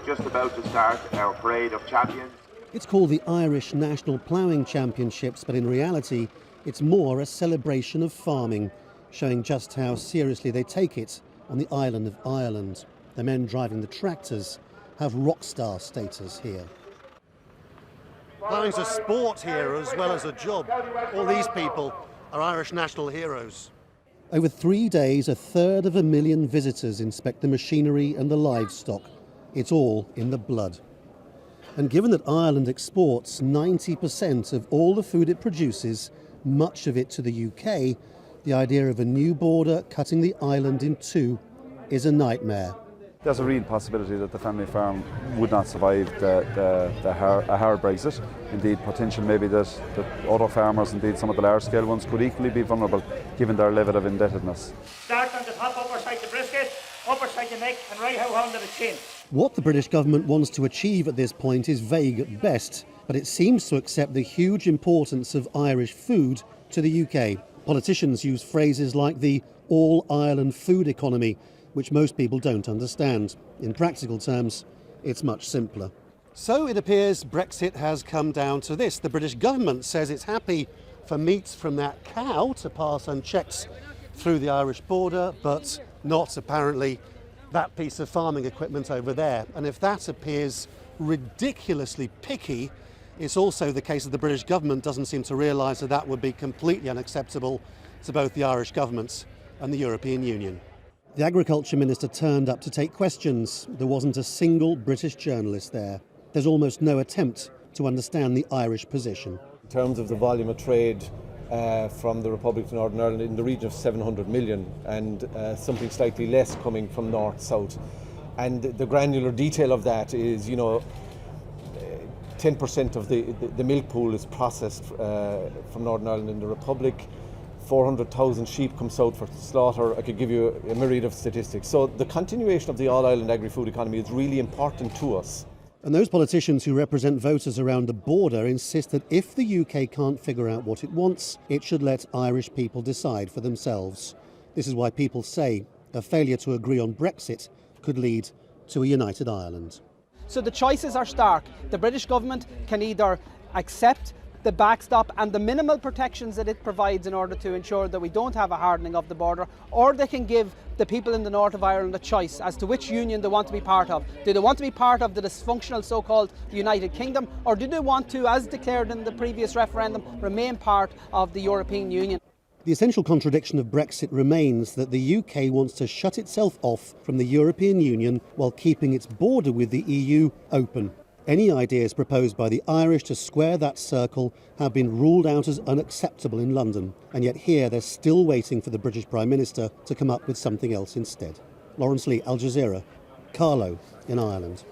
just about to start our parade of champions. It's called the Irish National Ploughing Championships, but in reality, it's more a celebration of farming, showing just how seriously they take it on the island of Ireland. The men driving the tractors have rock star status here. Plowing's a sport here as well as a job. All these people are Irish national heroes. Over 3 days, 1/3 visitors inspect the machinery and the livestock. It's all in the blood. And given that Ireland exports 90% of all the food it produces, much of it to the UK, the idea of a new border cutting the island in two is a nightmare. There's a real possibility that the family farm would not survive a hard Brexit. Indeed, potential maybe that other farmers, indeed some of the large-scale ones, could equally be vulnerable given their level of indebtedness. Start on the top, upper side the brisket, upper side the neck, and right how under the chin. What the British government wants to achieve at this point is vague at best, but it seems to accept the huge importance of Irish food to the UK. Politicians use phrases like the all-Ireland food economy, which most people don't understand. In practical terms, it's much simpler. So it appears Brexit has come down to this. The British government says it's happy for meats from that cow to pass unchecked through the Irish border, but not apparently that piece of farming equipment over there. And if that appears ridiculously picky, it's also the case that the British government doesn't seem to realise that that would be completely unacceptable to both the Irish government and the European Union. The Agriculture Minister turned up to take questions. There wasn't a single British journalist there. There's almost no attempt to understand the Irish position. In terms of the volume of trade from the Republic of Northern Ireland, in the region of 700 million, and something slightly less coming from north-south. And the granular detail of that is, 10% of the milk pool is processed from Northern Ireland in the Republic. 400,000 sheep come south for slaughter. I could give you a myriad of statistics. So the continuation of the all-island agri-food economy is really important to us. And those politicians who represent voters around the border insist that if the UK can't figure out what it wants, it should let Irish people decide for themselves. This is why people say a failure to agree on Brexit could lead to a united Ireland. So the choices are stark. The British government can either accept the backstop and the minimal protections that it provides in order to ensure that we don't have a hardening of the border, or they can give the people in the north of Ireland a choice as to which union they want to be part of. Do they want to be part of the dysfunctional so-called United Kingdom, or do they want to, as declared in the previous referendum, remain part of the European Union? The essential contradiction of Brexit remains that the UK wants to shut itself off from the European Union while keeping its border with the EU open. Any ideas proposed by the Irish to square that circle have been ruled out as unacceptable in London, and yet here they're still waiting for the British Prime Minister to come up with something else instead. Laurence, Al Jazeera, CARLOW in Ireland.